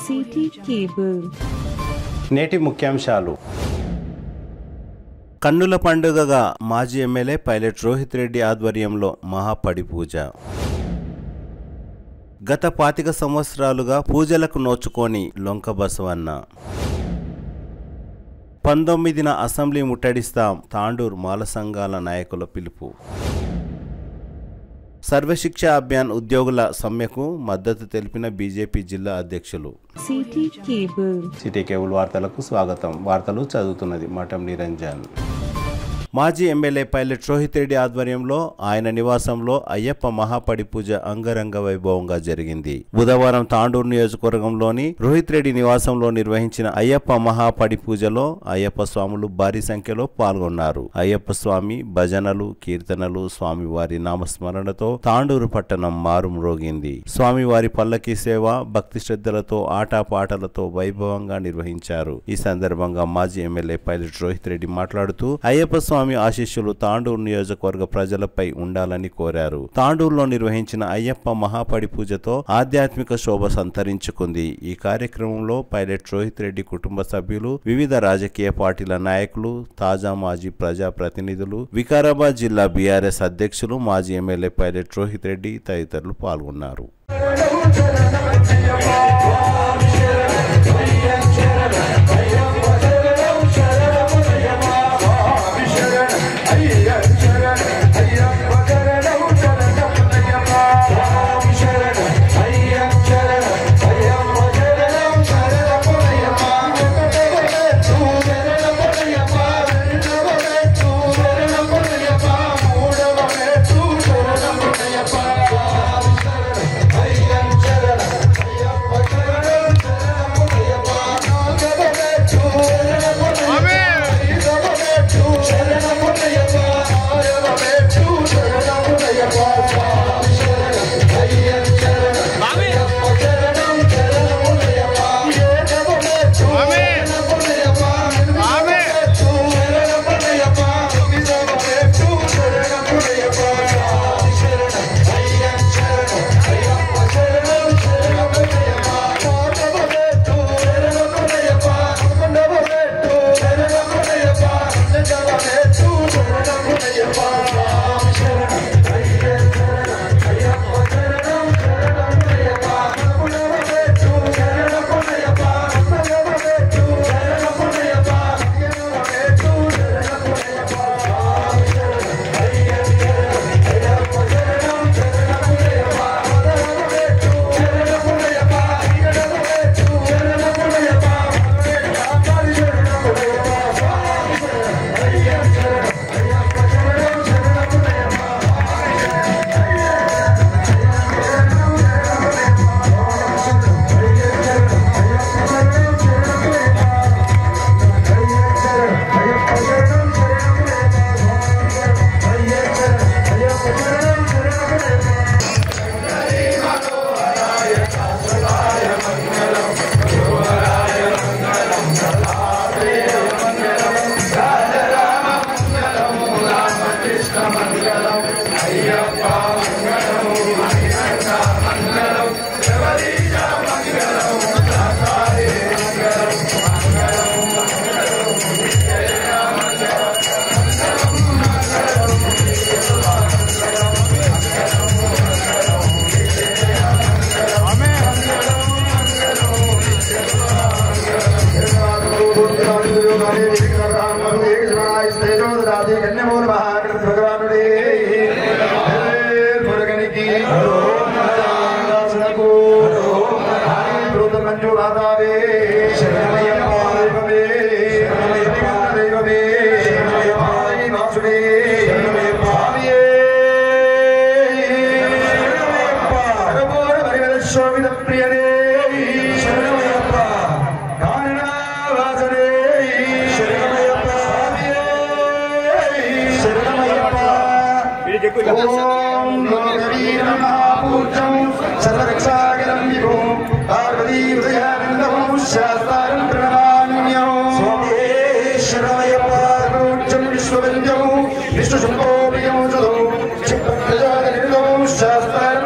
City cable. నేటి ముఖ్యాంశాలు. కన్నుల పండుగగా మాజీ ఎమ్మెల్యే పైలట్ రోహిత్ రెడ్డి ఆధ్వర్యంలో మహాపడి పూజ. గత 25 సంవత్సరాలుగా పూజలకు నోచుకొని లొంక బసవన్న. 19న అసెంబ్లీ ముట్టడిస్తాం, తాండూరు మాల సంఘాల నాయకుల పిలుపు. సర్వశిక్ష అభియాన్ ఉద్యోగుల సమ్మెకు మద్దతు తెలిపిన బీజేపీ జిల్లా అధ్యక్షులు. సిటీ కేబుల్ వార్తలకు స్వాగతం. వార్తలు చదువుతున్నది మఠం నిరంజన్. మాజీ ఎమ్మెల్యే పైలట్ రోహిత్ రెడ్డి ఆధ్వర్యంలో ఆయన నివాసంలో అయ్యప్ప మహాపడి పూజ అంగరంగ వైభవంగా జరిగింది. బుధవారం తాండూరు నియోజకవర్గంలోని రోహిత్ రెడ్డి నివాసంలో నిర్వహించిన అయ్యప్ప మహాపడి పూజలో అయ్యప్ప స్వాములు భారీ సంఖ్యలో పాల్గొన్నారు. అయ్యప్ప స్వామి భజనలు, కీర్తనలు, స్వామివారి నామస్మరణతో తాండూరు పట్టణం మారుమ్రోగింది. స్వామివారి పల్లకి సేవ భక్తి శ్రద్ధలతో ఆటపాటలతో వైభవంగా నిర్వహించారు. ఈ సందర్భంగా మాజీ ఎమ్మెల్యే పైలట్ రోహిత్ రెడ్డి మాట్లాడుతూ అయ్యప్ప స్వామి ఆశీస్సులు తాండూరు నియోజకవర్గ ప్రజలపై ఉండాలని కోరారు. తాండూరులో నిర్వహించిన అయ్యప్ప మహాపడి పూజతో ఆధ్యాత్మిక శోభ సంతరించుకుంది. ఈ కార్యక్రమంలో పైలట్ రోహిత్ రెడ్డి కుటుంబ సభ్యులు, వివిధ రాజకీయ పార్టీల నాయకులు, తాజా మాజీ ప్రజా ప్రతినిధులు, వికారాబాద్ జిల్లా బీఆర్ఎస్ అధ్యక్షులు, మాజీ ఎమ్మెల్యే పైలట్ రోహిత్ రెడ్డి తదితరులు పాల్గొన్నారు. Shastara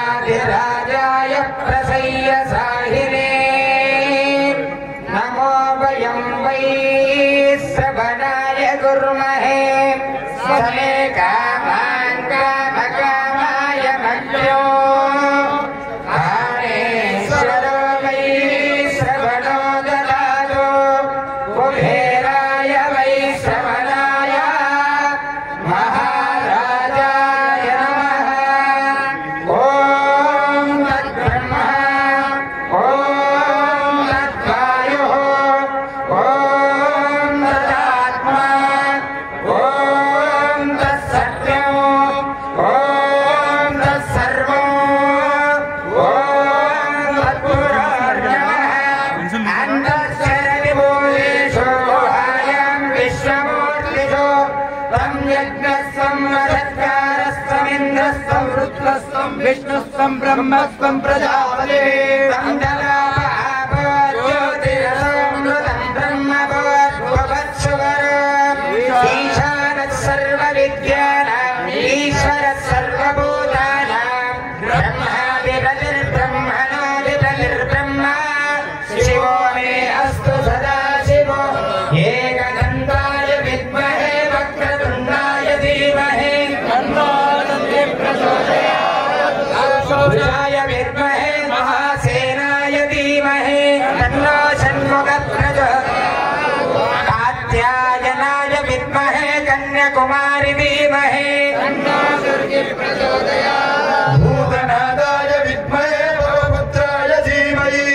राजाधिराजाय प्रसय्य साहिने नमो वयं वै श्रवणाय गुर्महे समे कामान् कामकामाय मग्नो कामेश्वरो वै श्रवणो ददातु कुबेराय वै श्रवणाय महाराजाय नमः। ॐ तद्ब्रह्मा ॐ तद्वायुः ॐ तदात्मा ॐ तत्सत्यं ॐ तत्सर्वं ॐ तत्पुराणः अन्तश्चरविभूतेषु हायं विश्वमूर्तिषु तं यज्ञस्तं मदत्कारस्तमिन्द्रस्तं रुद्रस्तं विष्णुस्तं ब्रह्मस्तं प्रजापते तं ज्योतिरसमृतं ब्रह्मभवत्सुवर ईशानः सर्वविद्यानाम् ईश्वरः सर्वभूतानां ब्रह्मादिपतिर्ब्रह्मणादिपतिर्ब्रह्मा शिवो मे अस्तु सदा शिवो एकदन्ताय विद्महे वक्रतुण्डाय धीमहि तन्नो दन्तिः प्रचोदयात् भुजाय विद्महे महासेनाय धीमहि तन्नो षण्मुखः प्रचोदयात् कात्यायनाय विद्महे कन्याकुमारी धीमहि तन्नो दुर्गिः प्रचोदयात् भूतनाथाय विद्महे भवपुत्राय धीमहि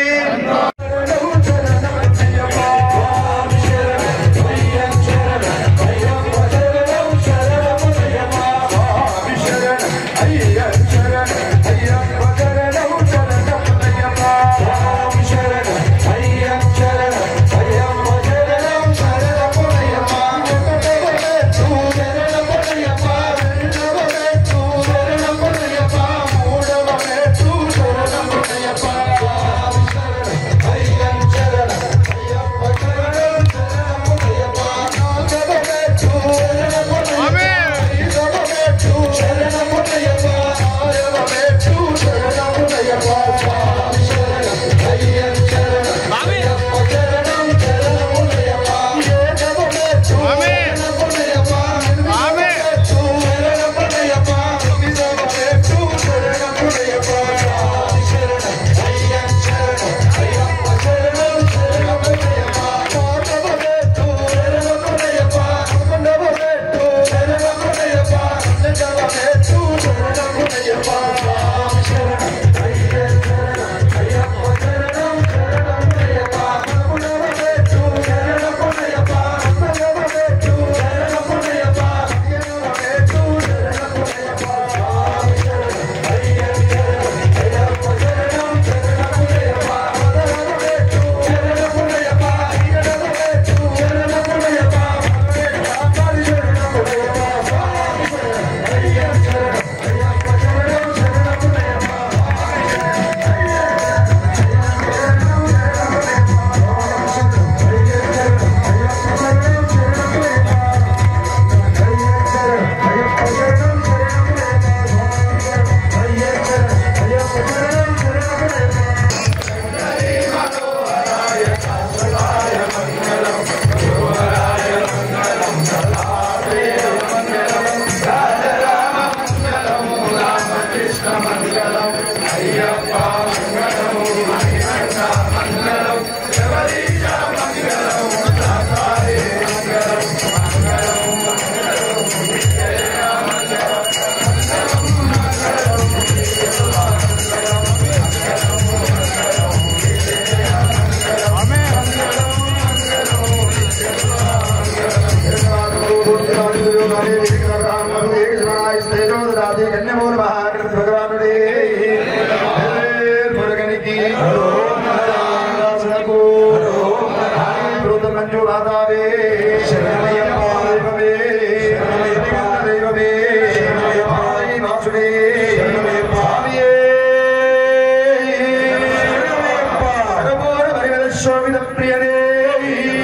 ప్రియనే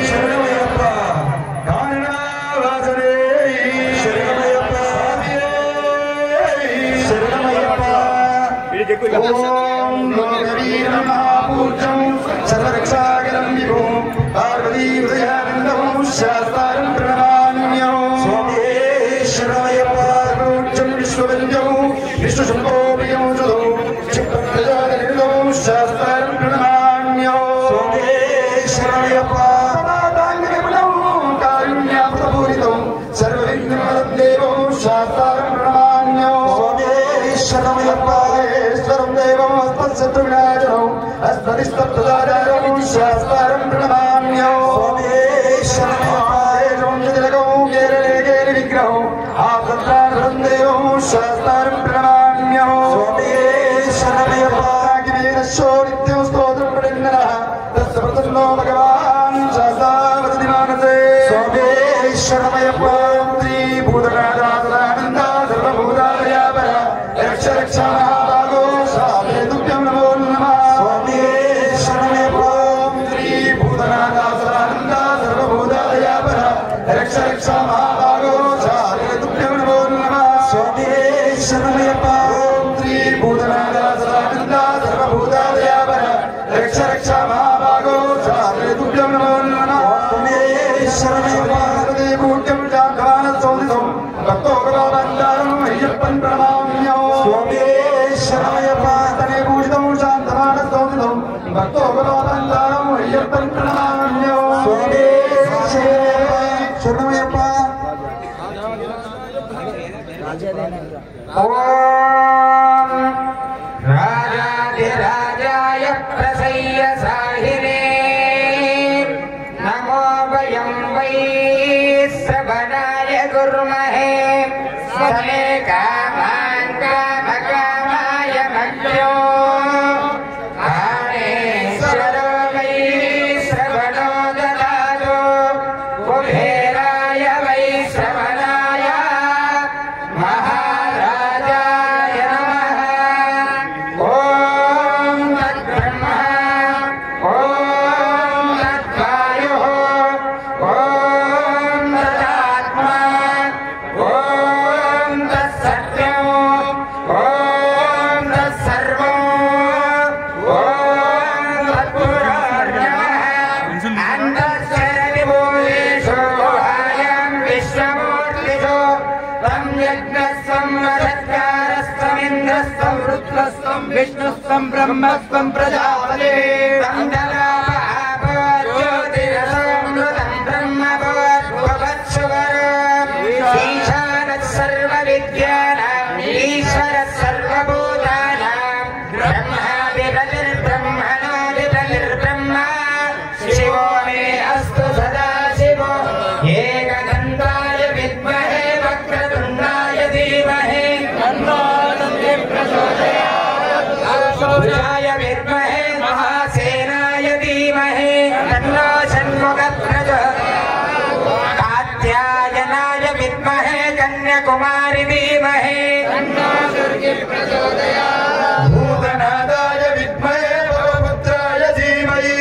శరణమయ్యప్ప కారణవాసనే శరణమయ్యప్ప శరణమయ్యప్ప ఓం లోకవీరం మహాపూజ్యం సర్వరక్షాకరం విభో పార్వతీ హృదయానందం శాస్త్రం ప్రణమామ్యం స్వామి శరణమయ్యప్ప పూజ్యం విశ్వవంద్యం విష్ణుశంభో ప్రియం చదో క్షిప్రజాగనిర్దం శాస్త్రం ప్రణమామ్యం స్వామి శరణమయ్యప్ప కారుణ్యామృతపూరితం సర్వవిఘ్నదేవం శాస్త్రం ప్రణమామ్యం స్వామి శరణమయ్యప్ప ఈశ్వరం దేవం అస్మత్శత్రు వినాశనం అస్మదిస్తప్రదాచారం శాస్త్రం ప్రణమామ్యం స్వామి శరణమయ్యప్ప కేరళే కేలి విగ్రహం ఆసత్తారం దేవం శాస్త్రం ప్రణమామ్యం స్వామి శరణమయ్యప్ప నిత్యం స్తోత్రం పడిందన తస్సప్రసన్నో భగవాన్ శాస్త్రావతి మానసే స్వామి శరణమయ్యప్ప శ్రీ భూతనాథానంద సర్వభూతాలయాపర రక్ష రక్ష మహాభాగో స్వామి తుభ్యం నమో నమః స్వామి శరణమయ్యప్ప శ్రీ భూతనాథానంద సర్వభూతాలయాపర రక్ష రక్ష మహాభాగో స్వామి తుభ్యం నమో నమః స్వామి శరణమయ్యప్ప శ్రీ భూతనాథానంద సర్వభూతాలయాపర రక్ష రక్ష మహాభాగో స్వామి తుభ్యం నమో నమః స్వామి శరణమయ్యప్ప భూత్యం జాగవాన సోదితం భక్తోగవానందారం అయ్యప్పన్ ప్రణమామ్యం స్వామి శరణమయ్యప్ప తనే పూజితం శాంతమాన సోదితం భక్తోగవానందారం అయ్యప్పన్ ప్రణమామ్యం స్వామి శరణమయ్యప్ప ఓం రాజాధిరాజాయ ప్రసయ్య సాహినే నమో వయం వై శ్రవణాయ గుర్మహే సమే కామాన్ కామకామాయ మధ్యో కామేశ్వరో వై శ్రవణో దదాతు కుబేరాయ వై శ్రవణాయ మహారాజాయ నమః ఓం తద్బ్రహ్మ ఓం తద్వాయుః ఓం తదాత్మా ఓం తత్సత్యం ఓం తత్సర్వం ఓం తత్పురాణమః అంతఃశరణిభూయేషు అయం విశ్వమూర్తిషు తం యజ్ఞస్వం వదత్కారస్త్వమింద్రస్త్వం రుద్రస్త్వం విష్ణుస్త్వం బ్రహ్మస్త్వం ప్రజాపతే తం జ్యోతిరసోమృతం బ్రహ్మభవత్సువరం ఈశానः సర్వవిద్యానాం ఈశ్వరः సర్వభూతానాం బ్రహ్మాదిపతిర్బ్రహ్మణోదిపతిర్బ్రహ్మ శివో మే అస్తు సదా శివో ఏకదంతాయ విద్మహే వక్రతుండాయ ధీమహి తన్నో దంతి ప్రచోదయాత్ భుజాయ విద్మహే మహాసేనాయ ధీమహి తన్నో షణ్ముఖః ప్రచోదయాత్ కాత్యాయనాయ విద్మహే కన్యాకుమారి ధీమహి తన్నో దుర్గి ప్రచోదయాత్ భూతనాథాయ విద్మహే భవపుత్రాయ ధీమహి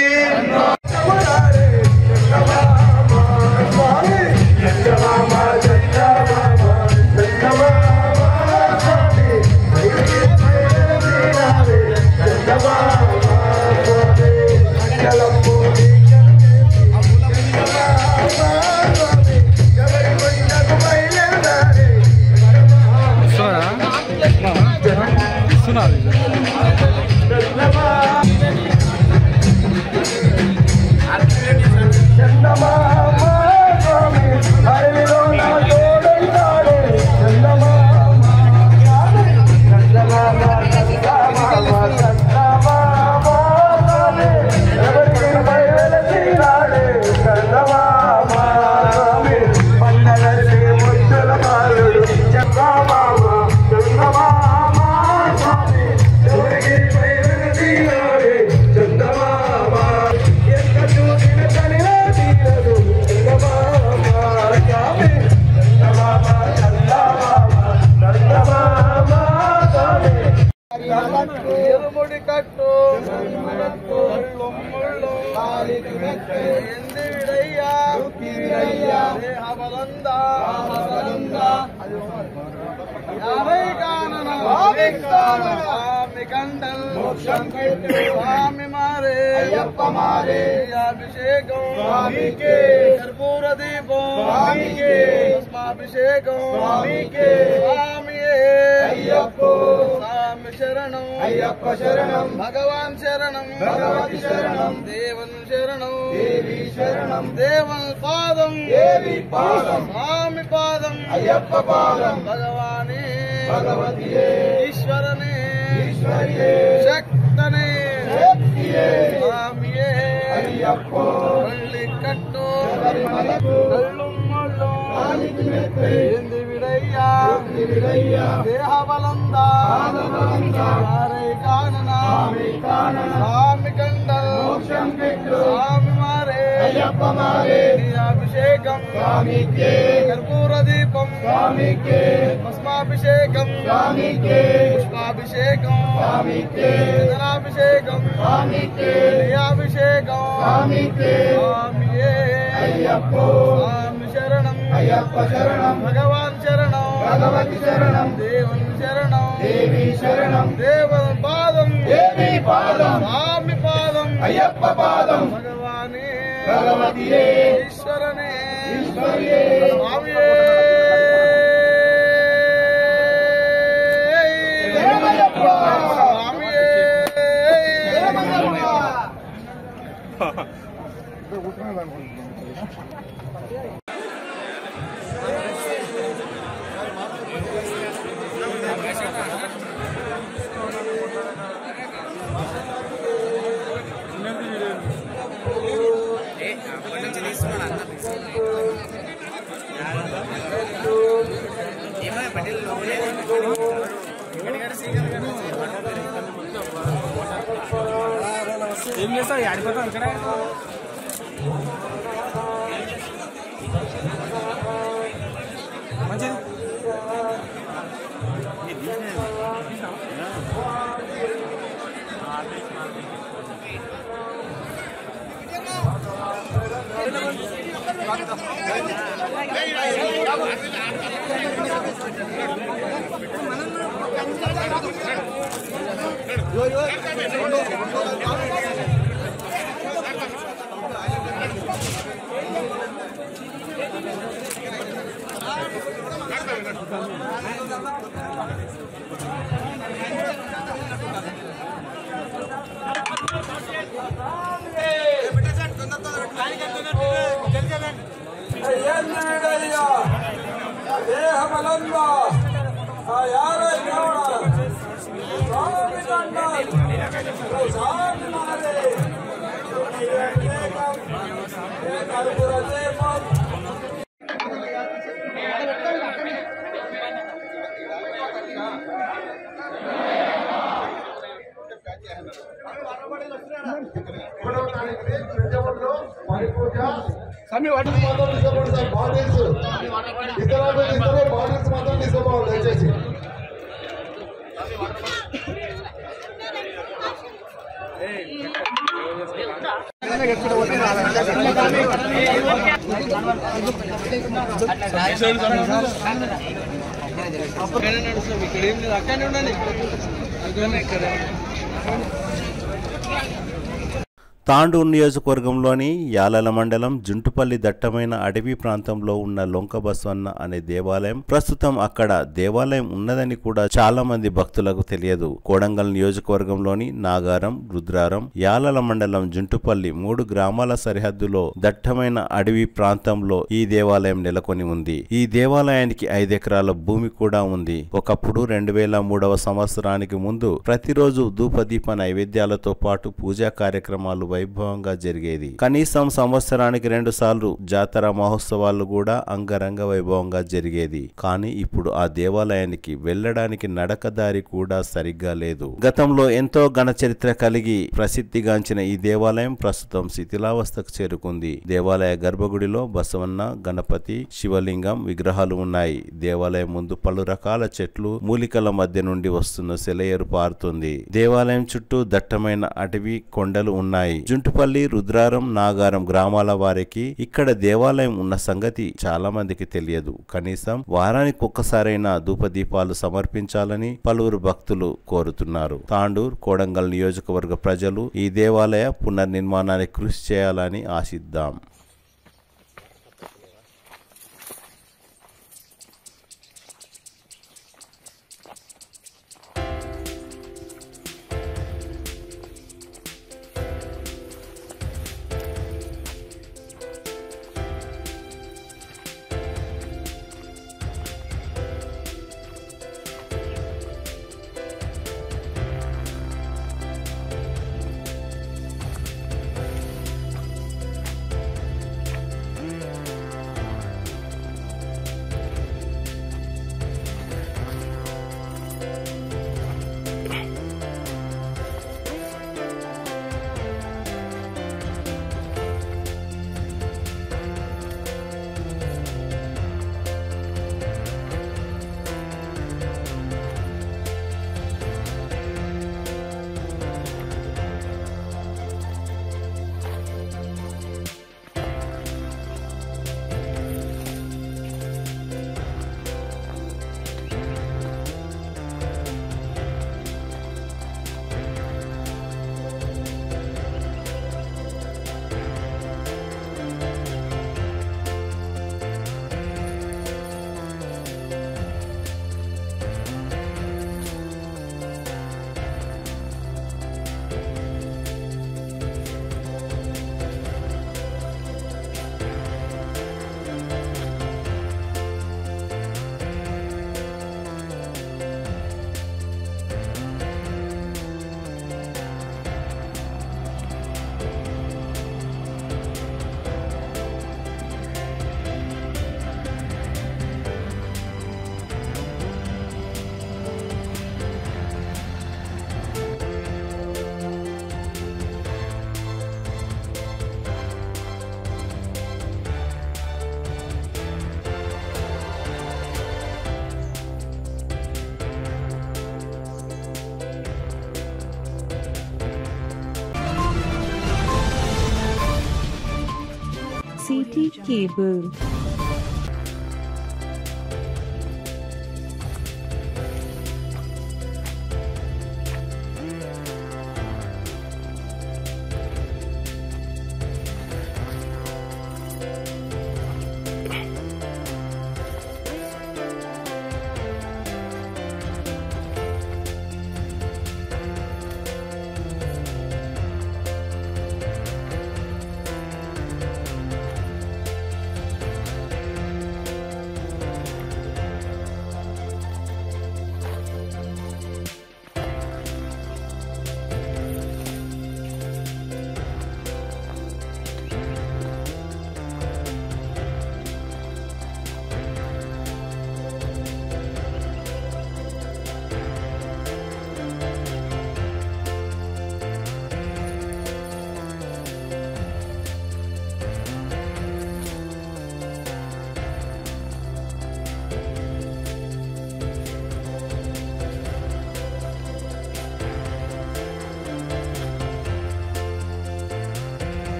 ఎరుముడి కట్టు ముళ్ళు స్వామి మారే అయ్యప్ప మారే అభిషేకం స్వామికే కర్పూర దీపం స్వామికే పుష్పాభిషేకం స్వామికే స్వామియే అయ్యప్ప స్వామి శరణం అయ్యప్ప శరణం భగవాన్ శరణం భగవతి శరణం దేవన్ శరణం దేవి శరణం దేవన్ పాదం దేవి పాదం స్వామి పాదం అయ్యప్ప పాదం భగవానే భగవతియే ఈశ్వరనే ఈశ్వరియే శక్తనే శక్తియే స్వామియే అయ్యప్ప పల్లి కట్టు కళ్ళుం ముళ్ళుం ఏంది విడయ్యా దేహ బలందా ఆరై కాననా స్వామి కండల్ స్వామి మారే అయ్యప్ప మారే అభిషేకం స్వామికే కర్పూర దీపం స్వామికే భస్మాభిషేకం స్వామికే పుష్పాభిషేకం స్వామికే జలాభిషేకం స్వామికే అభిషేకం స్వామికే స్వామియే అయ్యప్ప స్వామి శరణం అయ్యప్ప శరణం భగవాన్ శరణం భగవతి శరణం దేవన్ శరణం దేవి శరణం దేవన్ పాదం దేవి పాదం స్వామి పాదం అయ్యప్ప పాదం భగవానే భగవతియే ఈశ్వరనే ఈశ్వరియే స్వామియే స్వామియే ఏం చేస్తావు ఆడిపోతావు ఇక్కడ మంచిది స్వామి వాటిని మాత్రం తీసుకోండి సార్. బాడీస్ ఇతర బాడీస్ మాత్రం తీసుకోవాలి దయచేసి. ఇక్కడ ఏం లేదు అక్కడనే ఉండండి తాండూరు నియోజకవర్గంలోని యాలల మండలం జుంటుపల్లి దట్టమైన అడవి ప్రాంతంలో ఉన్న లొంక బసవన్న అనే దేవాలయం ప్రస్తుతం అక్కడ దేవాలయం ఉన్నదని కూడా చాలా మంది భక్తులకు తెలియదు. కోడంగల్ నియోజకవర్గంలోని నాగారం, రుద్రారం, యాలల మండలం జుంటుపల్లి 3 గ్రామాల సరిహద్దులో దట్టమైన అడవి ప్రాంతంలో ఈ దేవాలయం నెలకొని ఉంది. ఈ దేవాలయానికి 5 ఎకరాల భూమి కూడా ఉంది. ఒకప్పుడు 2003వ సంవత్సరానికి ముందు ప్రతిరోజు ధూపదీప నైవేద్యాలతో పాటు పూజా కార్యక్రమాలు వైభవంగా జరిగేది. కనీసం సంవత్సరానికి 2 సార్లు జాతర మహోత్సవాలు కూడా అంగరంగ వైభవంగా జరిగేది. కానీ ఇప్పుడు ఆ దేవాలయానికి వెళ్లడానికి నడకదారి కూడా సరిగ్గా లేదు. గతంలో ఎంతో ఘన చరిత్ర కలిగి ప్రసిద్ధిగాంచిన ఈ దేవాలయం ప్రస్తుతం శిథిలావస్థకు చేరుకుంది. దేవాలయ గర్భగుడిలో బసవన్న, గణపతి, శివలింగం విగ్రహాలు ఉన్నాయి. దేవాలయం ముందు పలు రకాల చెట్లు, మూలికల మధ్య నుండి వస్తున్న సెలయేరు పారుతుంది. దేవాలయం చుట్టూ దట్టమైన అటవీ కొండలు ఉన్నాయి. జుంటుపల్లి, రుద్రారం, నాగారం గ్రామాల వారికి ఇక్కడ దేవాలయం ఉన్న సంగతి చాలా మందికి తెలియదు. కనీసం వారానికి ఒక్కసారైనా ధూపదీపాలు సమర్పించాలని పలువురు భక్తులు కోరుతున్నారు. తాండూర్, కోడంగల్ నియోజకవర్గ ప్రజలు ఈ దేవాలయ పునర్నిర్మాణానికి కృషి చేయాలని ఆశిద్దాం. City Cable.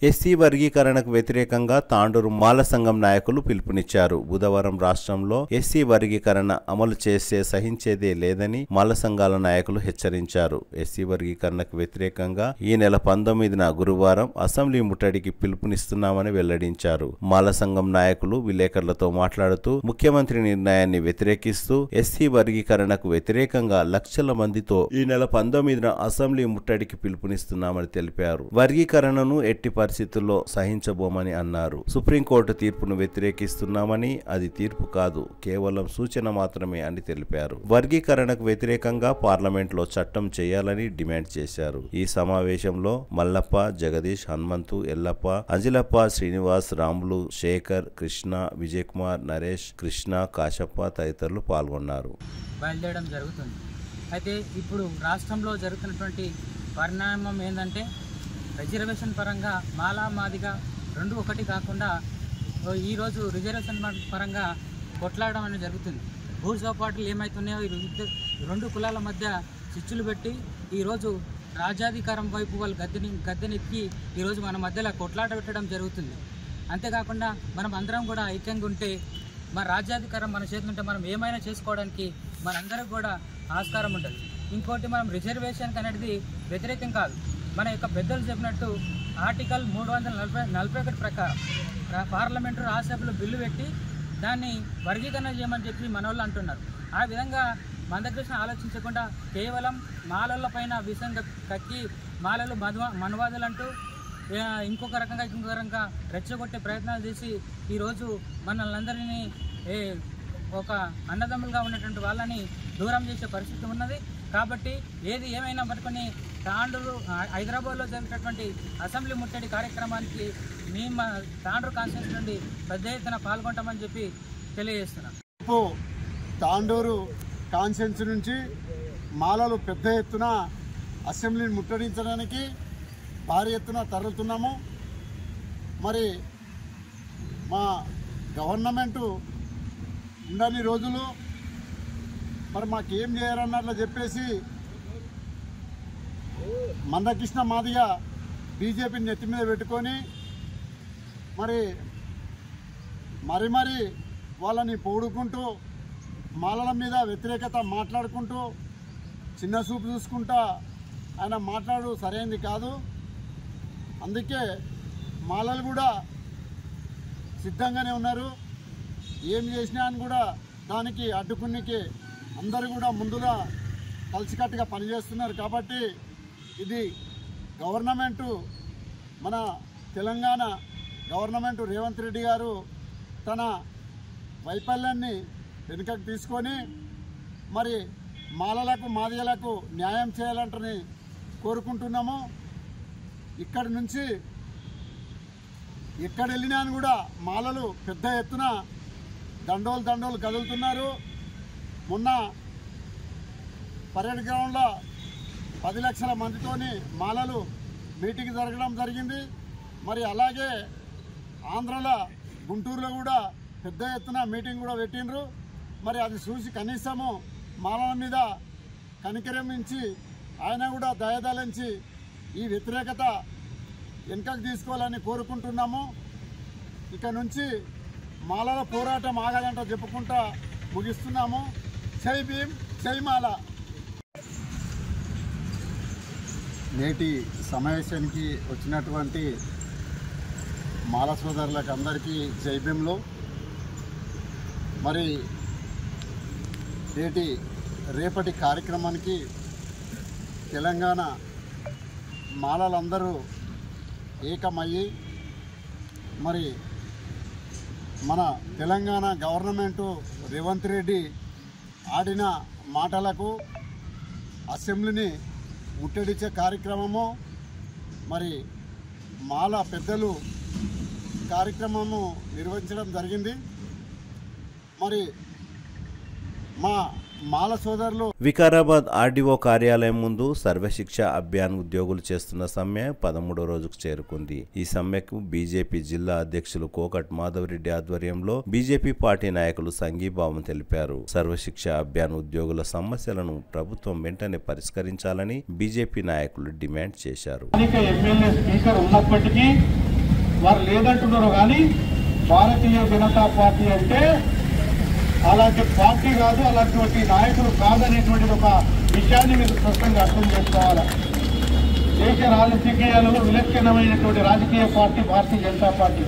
ఎస్సీ వర్గీకరణకు వ్యతిరేకంగా తాండూరు మాల సంఘం నాయకులు పిలుపునిచ్చారు. బుధవారం రాష్ట్రంలో ఎస్సీ వర్గీకరణ అమలు చేసే సహించేదే లేదని మాల సంఘాల నాయకులు హెచ్చరించారు. ఎస్సీ వర్గీకరణకు వ్యతిరేకంగా ఈ నెల 19న గురువారం అసెంబ్లీ ముట్టడికి పిలుపునిస్తున్నామని వెల్లడించారు. మాల సంఘం నాయకులు విలేకరులతో మాట్లాడుతూ ముఖ్యమంత్రి నిర్ణయాన్ని వ్యతిరేకిస్తూ ఎస్సీ వర్గీకరణకు వ్యతిరేకంగా లక్షల మందితో ఈ నెల 19న అసెంబ్లీ ముట్టడికి పిలుపునిస్తున్నామని తెలిపారు. వర్గీకరణను ఎట్టి పరిస్థితుల్లో సహించబోమని అన్నారు. సుప్రీంకోర్టు తీర్పును వ్యతిరేకిస్తున్నామని, అది తీర్పు కాదు, కేవలం సూచన మాత్రమే అని తెలిపారు. వర్గీకరణకు వ్యతిరేకంగా పార్లమెంట్లో చట్టం చేయాలని డిమాండ్ చేశారు. ఈ సమావేశంలో మల్లప్ప, జగదీష్, హనుమంతు, ఎల్లప్ప, అంజిలప్ప, శ్రీనివాస్, రాములు, శేఖర్, కృష్ణ, విజయ్ కుమార్, నరేష్, కృష్ణ, కాశప్ప తదితరులు పాల్గొన్నారు. బయలుదేరడం జరుగుతుంది. అయితే ఇప్పుడు రాష్ట్రంలో జరుగుతున్నటువంటి పరిణామం ఏంటంటే రిజర్వేషన్ పరంగా మాలా మాదిగా రెండు ఒకటి కాకుండా ఈరోజు రిజర్వేషన్ పరంగా కొట్లాడడం అనేది జరుగుతుంది. భూసోపాట్లు ఏమవుతున్నాయో ఈ రెండు కులాల మధ్య చిచ్చులు పెట్టి ఈరోజు రాజ్యాధికారం వైపు వాళ్ళు గద్దెనెక్కి ఈరోజు మన మధ్యలో కొట్లాట పెట్టడం జరుగుతుంది. అంతేకాకుండా మనం అందరం కూడా ఐక్యంగా ఉంటే మన రాజ్యాధికారం మన చేతులు ఉంటే మనం ఏమైనా చేసుకోవడానికి మనందరికి కూడా ఆస్కారం ఉంటుంది. ఇంకోటి మనం రిజర్వేషన్కి అనేది వ్యతిరేకం కాదు. మన యొక్క పెద్దలు చెప్పినట్టు ఆర్టికల్ 341 ప్రకారం పార్లమెంటు రాజ్యసభలో బిల్లు పెట్టి దాన్ని వర్గీకరణ చేయమని చెప్పి మన వాళ్ళు అంటున్నారు. ఆ విధంగా మందకృష్ణ ఆలోచించకుండా కేవలం మాలల పైన విషం కక్కి మాలలు మనువాదులు అంటూ ఇంకొక రకంగా రెచ్చగొట్టే ప్రయత్నాలు చేసి ఈరోజు మనల్ని ఒక అన్నదమ్ములుగా ఉన్నటువంటి వాళ్ళని దూరం చేసే పరిస్థితి ఉన్నది. కాబట్టి ఏది ఏమైనా పట్టుకొని తాండూరు హైదరాబాద్లో జరిగినటువంటి అసెంబ్లీ ముట్టడి కార్యక్రమానికి మేము తాండూరు కాన్స్టిట్యూన్సీ నుండి పెద్ద ఎత్తున పాల్గొంటామని చెప్పి తెలియజేస్తున్నాం. తాండూరు కాన్స్టిట్యూన్సీ నుంచి మాలలు పెద్ద ఎత్తున అసెంబ్లీని ముట్టడించడానికి భారీ ఎత్తున తరలుతున్నాము. మరి మా గవర్నమెంటు ఉండని రోజులు మరి మాకేం చేయరన్నట్లు చెప్పేసి మందకృష్ణ మాదిగా బీజేపీని నెత్తి మీద పెట్టుకొని మరి వాళ్ళని పొగుడుకుంటూ మాలల మీద వ్యతిరేకత మాట్లాడుకుంటూ చిన్న చూపు చూసుకుంటా ఆయన మాట్లాడు సరైనది కాదు. అందుకే మాలలు కూడా సిద్ధంగానే ఉన్నారు. ఏం చేసినా అని కూడా దానికి అడ్డుకునికి అందరూ కూడా ముందుగా కలిసికట్టుగా పనిచేస్తున్నారు. కాబట్టి ఇది గవర్నమెంటు మన తెలంగాణ గవర్నమెంటు రేవంత్ రెడ్డి గారు తన వైఫల్యాన్ని వెనుకకు తీసుకొని మరి మాలలకు మాదిగలకు న్యాయం చేయాలంటని కోరుకుంటున్నాము. ఇక్కడి నుంచి ఎక్కడ వెళ్ళినా కూడా మాలలు పెద్ద ఎత్తున దండోలు కదులుతున్నారు. మొన్న పరేడ్ గ్రౌండ్లో 10 లక్షల మందితోని మాలలు మీటింగ్ జరగడం జరిగింది. మరి అలాగే ఆంధ్రలో గుంటూరులో కూడా పెద్ద ఎత్తున మీటింగ్ కూడా పెట్టిండ్రు. మరి అది చూసి కనీసము మాలల మీద కనికరించి ఆయన కూడా దయదలించి ఈ వ్యతిరేకత వెనుకకు తీసుకోవాలని కోరుకుంటున్నాము. ఇక నుంచి మాలల పోరాటం ఆగదంట చెప్పుకుంటా ముగిస్తున్నాము. జై భీమ్, జై మాల. నేటి సమావేశానికి వచ్చినటువంటి మాల సోదరులకు అందరికీ జై భీమ్లు. మరి రేపటి కార్యక్రమానికి తెలంగాణ మాలలందరూ ఏకమయ్యి మరి మన తెలంగాణ గవర్నమెంటు రేవంత్ రెడ్డి ఆడిన మాటలకు అసెంబ్లీని ముట్టడించే కార్యక్రమము మరి మాల పెద్దలు కార్యక్రమము నిర్వహించడం జరిగింది. మరి మా మాల సోదరులు వికారాబాద్ ఆర్డీఓ కార్యాలయం ముందు సర్వశిక్ష అభియాన్ ఉద్యోగులు చేస్తున్న సమ్మె 13వ రోజుకు చేరుకుంది. ఈ సమ్మెకు బీజేపీ జిల్లా అధ్యక్షులు కోకట్ మాధవరెడ్డి ఆధ్వర్యంలో బీజేపీ పార్టీ నాయకులు సంఘీభావం తెలిపారు. సర్వశిక్ష అభియాన్ ఉద్యోగుల సమస్యలను ప్రభుత్వం వెంటనే పరిష్కరించాలని బీజేపీ నాయకులు డిమాండ్ చేశారు. వారు లేదంటున్నారు కానీ భారతీయ జనతా పార్టీ అంటే అలాంటి పార్టీ కాదు, అలాంటి నాయకులు కాదనేటువంటి ఒక విషయాన్ని మీరు స్పష్టంగా అర్థం చేసుకోవాలి. దేశ రాజకీయాలలో విలక్షణమైనటువంటి రాజకీయ పార్టీ భారతీయ జనతా పార్టీ.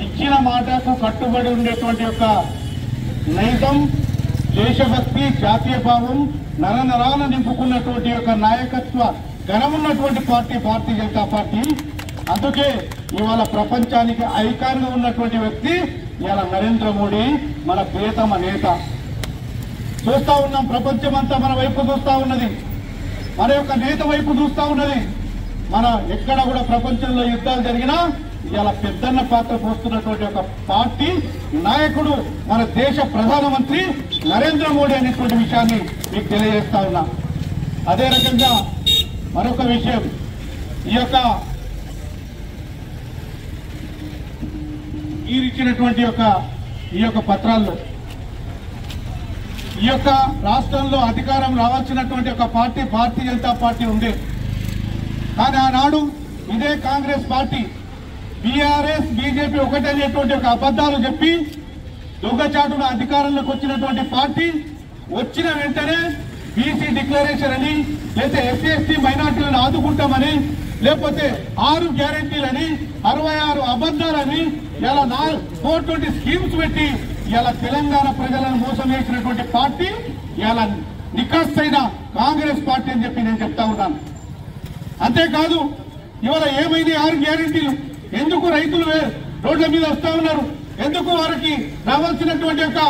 ఇచ్చిన మాటకు కట్టుబడి ఉండేటువంటి యొక్క నైజం, దేశభక్తి, జాతీయ భావం నరనరాన నింపుకున్నటువంటి యొక్క నాయకత్వ ఘనమున్నటువంటి పార్టీ భారతీయ జనతా పార్టీ. అందుకే ఇవాళ ప్రపంచానికి ఐకాన్గా ఉన్నటువంటి వ్యక్తి ఇవాళ నరేంద్ర మోడీ, మన ప్రియతమ నేత. చూస్తా ఉన్నాం, ప్రపంచం అంతా మన వైపు చూస్తా ఉన్నది, మన యొక్క నేత వైపు చూస్తా ఉన్నది. మన ఎక్కడ కూడా ప్రపంచంలో యుద్ధాలు జరిగినా ఇలా పెద్దన్న పాత్ర పోస్తున్నటువంటి ఒక పార్టీ నాయకుడు మన దేశ ప్రధానమంత్రి నరేంద్ర మోడీ అనేటువంటి విషయాన్ని మీకు తెలియజేస్తా ఉన్నా. అదే రకంగా మరొక విషయం, మీరిచ్చినటువంటి ఈ యొక్క పత్రాల్లో ఈ యొక్క రాష్ట్రంలో అధికారం రావాల్సినటువంటి ఒక పార్టీ భారతీయ జనతా పార్టీ ఉంది. కానీ ఆనాడు ఇదే కాంగ్రెస్ పార్టీ బీఆర్ఎస్ బీజేపీ ఒకటనేటువంటి ఒక అబద్ధాలు చెప్పి దొంగచాటున అధికారంలోకి వచ్చినటువంటి పార్టీ వచ్చిన వెంటనే బీసీ డిక్లరేషన్ అని, లేకపోతే ఎస్సీ ఎస్టీ మైనార్టీలను ఆదుకుంటామని, లేకపోతే 6 గ్యారెంటీలని, 66 అబద్ధాలని, ఇలా 420 స్కీమ్స్ పెట్టి ఇలా తెలంగాణ ప్రజలను మోసం చేసినటువంటి పార్టీ ఇలా నికాస్తైన కాంగ్రెస్ పార్టీ అని చెప్పి నేను చెప్తా ఉన్నాను. అంతేకాదు ఇవాళ ఏమైంది 6 గ్యారెంటీలు? ఎందుకు రైతులు రోడ్ల మీద వస్తా ఉన్నారు? ఎందుకు వారికి రావాల్సినటువంటి యొక్క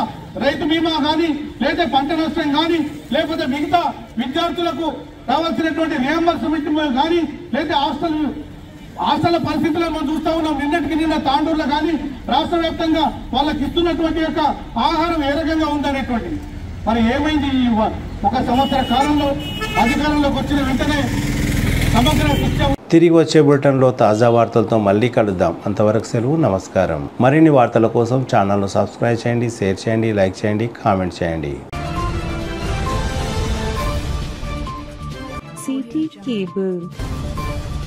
రైతు బీమా కానీ, లేదా పంట నష్టం కానీ, లేకపోతే మిగతా విద్యార్థులకు రావాల్సినటువంటి రియంబర్స్మెంట్ కానీ, లేదా హాస్టల్ పరిస్థితులను మనం చూస్తా ఉన్నాం. నిన్న తాండూరులో కానీ రాష్ట్ర వ్యాప్తంగా వాళ్ళకి ఇస్తున్నటువంటి యొక్క ఆహారం ఏ రకంగా ఉందనేటువంటిది. మరి ఏమైంది? ఈ 1 సంవత్సర కాలంలో అధికారంలోకి వచ్చిన వెంటనే సమగ్ర శిక్ష. తిరిగి వచ్చే బులెటిన్లో తాజా వార్తలతో మళ్ళీ కలుద్దాం. అంతవరకు సెలవు, నమస్కారం. మరిన్ని వార్తల కోసం ఛానల్ను సబ్స్క్రైబ్ చేయండి, షేర్ చేయండి, లైక్ చేయండి, కామెంట్ చేయండి. City cable.